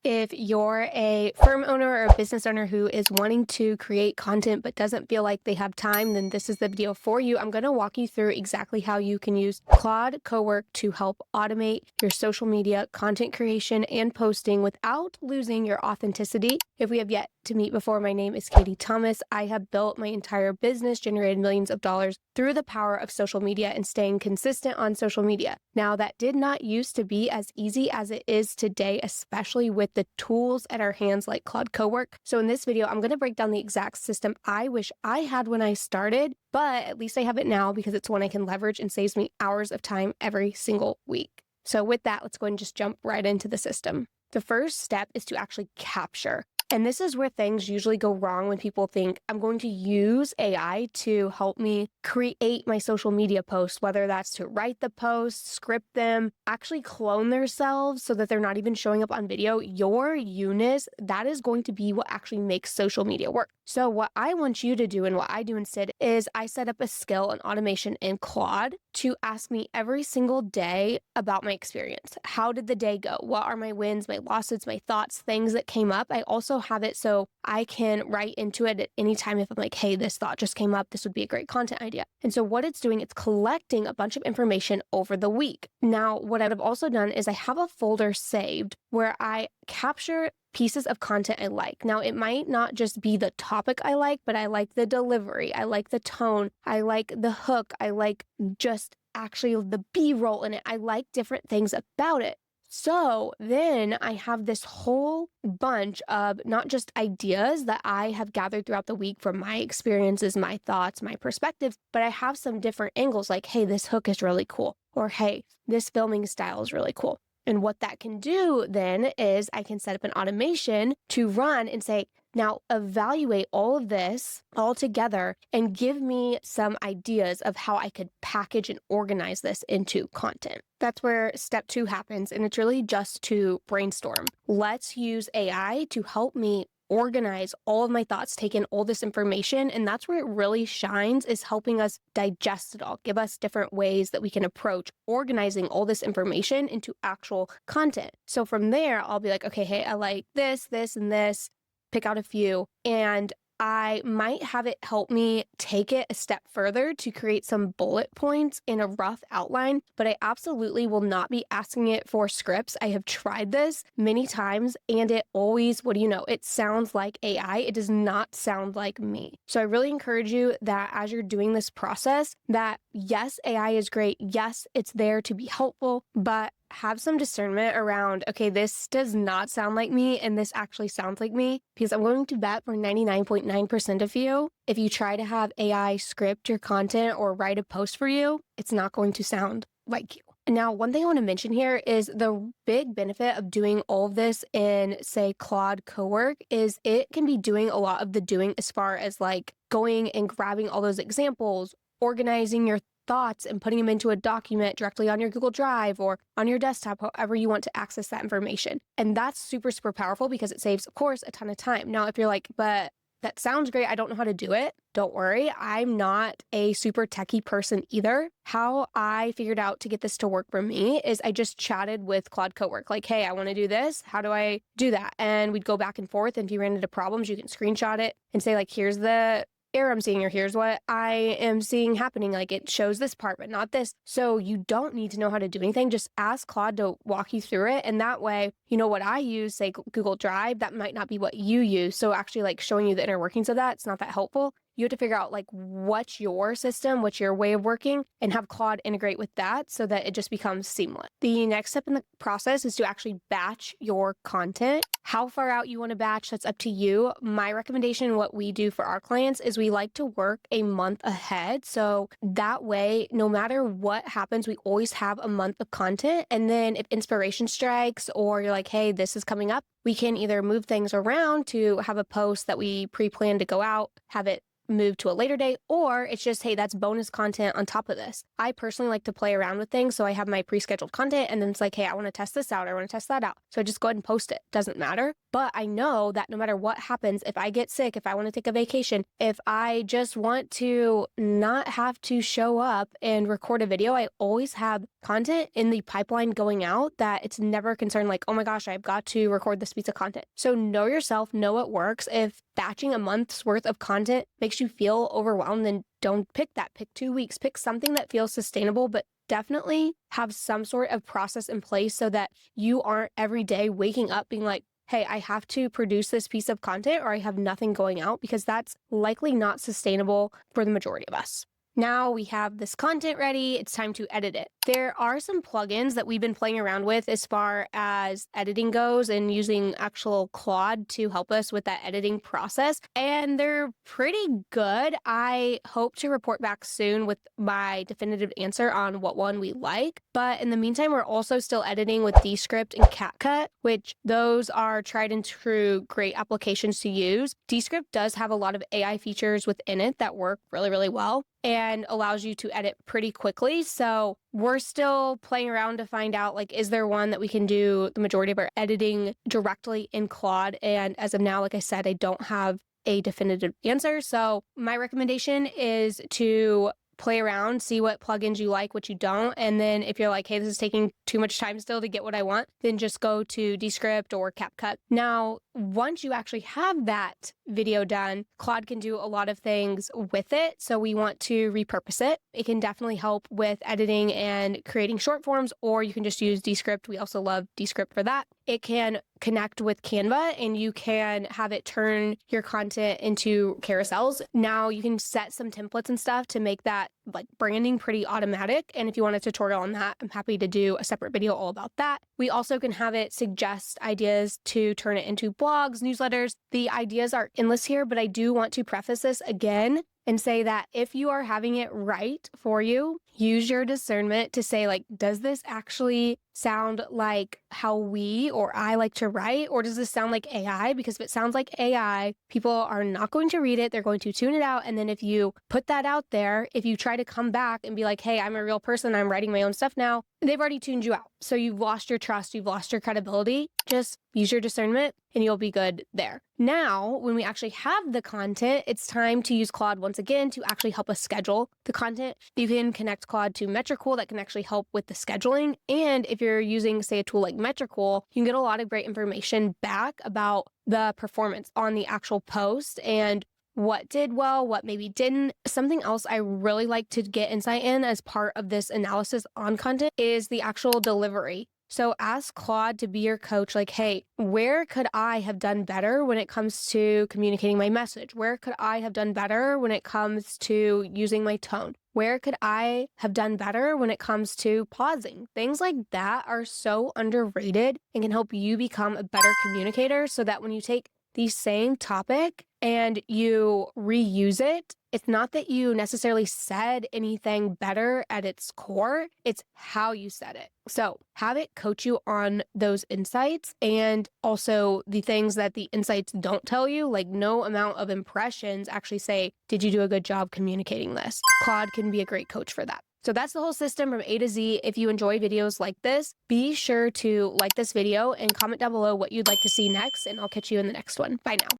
If you're a firm owner or a business owner who is wanting to create content but doesn't feel like they have time, then this is the video for you. I'm going to walk you through exactly how you can use Claude CoWork to help automate your social media content creation and posting without losing your authenticity. If we have yet to meet before, my name is Katie Thomas. I have built my entire business, generated millions of dollars through the power of social media and staying consistent on social media. Now, that did not used to be as easy as it is today, especially with the tools at our hands like Claude CoWork. So in this video, I'm going to break down the exact system I wish I had when I started, but at least I have it now because it's one I can leverage and saves me hours of time every single week. So with that, let's go ahead and just jump right into the system. The first step is to actually capture. And this is where things usually go wrong when people think I'm going to use AI to help me create my social media posts, whether that's to write the posts, script them, actually clone themselves so that they're not even showing up on video. Your Eunice, that is going to be what actually makes social media work. So what I want you to do and what I do instead is I set up a skill and automation in Claude to ask me every single day about my experience. How did the day go? What are my wins, my losses, my thoughts, things that came up? I also have it so I can write into it at any time if I'm like, hey, this thought just came up. This would be a great content idea. And so what it's doing, it's collecting a bunch of information over the week. Now, what I've also done is I have a folder saved where I capture pieces of content I like. Now, it might not just be the topic I like, but I like the delivery. I like the tone. I like the hook. I like just actually the B-roll in it. I like different things about it. So then I have this whole bunch of not just ideas that I have gathered throughout the week from my experiences, my thoughts, my perspectives, but I have some different angles like, hey, this hook is really cool, or hey, this filming style is really cool. And what that can do then is I can set up an automation to run and say, now evaluate all of this all together and give me some ideas of how I could package and organize this into content. That's where step 2 happens, and it's really just to brainstorm. Let's use AI to help me organize all of my thoughts, take in all this information, and that's where it really shines, is helping us digest it all, give us different ways that we can approach organizing all this information into actual content. So from there, I'll be like, okay, hey, I like this, this, and this, pick out a few, and I might have it help me take it a step further to create some bullet points in a rough outline, but I absolutely will not be asking it for scripts. I have tried this many times and it always, what do you know, it sounds like AI. It does not sound like me. So I really encourage you that as you're doing this process, that yes, AI is great. Yes, it's there to be helpful, but have some discernment around, okay, this does not sound like me and this actually sounds like me, because I'm going to bet for 99.9% of you, if you try to have AI script your content or write a post for you, it's not going to sound like you. Now, one thing I want to mention here is the big benefit of doing all of this in, say, Claude CoWork is it can be doing a lot of the doing as far as like going and grabbing all those examples, organizing your thoughts and putting them into a document directly on your Google Drive or on your desktop, however you want to access that information. And that's super, super powerful because it saves, of course, a ton of time. Now, if you're like, but that sounds great, I don't know how to do it, don't worry. I'm not a super techie person either. How I figured out to get this to work for me is I just chatted with Claude CoWork, like, hey, I want to do this. How do I do that? And we'd go back and forth. And if you ran into problems, you can screenshot it and say, like, here's the error I'm seeing, or here's what I am seeing happening. Like, it shows this part, but not this. So you don't need to know how to do anything. Just ask Claude to walk you through it. And that way, you know, what I use, say Google Drive, that might not be what you use. So actually like showing you the inner workings of that, it's not that helpful. You have to figure out like what's your system, what's your way of working, and have Claude integrate with that so that it just becomes seamless. The next step in the process is to actually batch your content. How far out you want to batch, that's up to you. My recommendation, what we do for our clients, is we like to work a month ahead. So that way, no matter what happens, we always have a month of content. And then if inspiration strikes or you're like, hey, this is coming up, we can either move things around to have a post that we pre-plan to go out, have it moved to a later date, or it's just, hey, that's bonus content on top of this. I personally like to play around with things. So I have my pre-scheduled content and then it's like, hey, I want to test this out. I want to test that out. So I just go ahead and post it. Doesn't matter. But I know that no matter what happens, if I get sick, if I want to take a vacation, if I just want to not have to show up and record a video, I always have content in the pipeline going out that it's never a concern like, oh my gosh, I've got to record this piece of content. So know yourself, know what works. If batching a month's worth of content makes you feel overwhelmed, then don't pick that. Pick 2 weeks. Pick something that feels sustainable, but definitely have some sort of process in place so that you aren't every day waking up being like, hey, I have to produce this piece of content or I have nothing going out, because that's likely not sustainable for the majority of us. Now we have this content ready, it's time to edit it. There are some plugins that we've been playing around with as far as editing goes and using actual Claude to help us with that editing process, and they're pretty good. I hope to report back soon with my definitive answer on what one we like, but in the meantime, we're also still editing with Descript and CapCut, which those are tried and true great applications to use. Descript does have a lot of AI features within it that work really, really well and allows you to edit pretty quickly. So we're still playing around to find out, like, is there one that we can do the majority of our editing directly in Claude? And as of now, like I said, I don't have a definitive answer. So my recommendation is to play around, see what plugins you like, what you don't. And then if you're like, hey, this is taking too much time still to get what I want, then just go to Descript or CapCut. Now, once you actually have that video done, Claude can do a lot of things with it. So we want to repurpose it. It can definitely help with editing and creating short forms, or you can just use Descript. We also love Descript for that. It can connect with Canva and you can have it turn your content into carousels. Now you can set some templates and stuff to make that like branding pretty automatic. And if you want a tutorial on that, I'm happy to do a separate video all about that. We also can have it suggest ideas to turn it into blogs, newsletters. The ideas are endless here, but I do want to preface this again and say that if you are having it right for you, use your discernment to say, like, does this actually sound like how we or I like to write, or does this sound like AI? Because if it sounds like AI, people are not going to read it. They're going to tune it out. And then if you put that out there, if you try to come back and be like, hey, I'm a real person, I'm writing my own stuff now, they've already tuned you out. So you've lost your trust, you've lost your credibility. Just use your discernment and you'll be good there. Now, when we actually have the content, it's time to use Claude once again to actually help us schedule the content. You can connect Claude to Metricool that can actually help with the scheduling. And if you're using, say, a tool like Metricool, you can get a lot of great information back about the performance on the actual post and what did well, what maybe didn't. Something else I really like to get insight in as part of this analysis on content is the actual delivery. So ask Claude to be your coach, like, hey, where could I have done better when it comes to communicating my message? Where could I have done better when it comes to using my tone? Where could I have done better when it comes to pausing? Things like that are so underrated and can help you become a better communicator so that when you take the same topic and you reuse it, it's not that you necessarily said anything better at its core, it's how you said it. So have it coach you on those insights and also the things that the insights don't tell you, like no amount of impressions actually say, did you do a good job communicating this? Claude can be a great coach for that. So that's the whole system from A to Z. If you enjoy videos like this, be sure to like this video and comment down below what you'd like to see next, and I'll catch you in the next one. Bye now.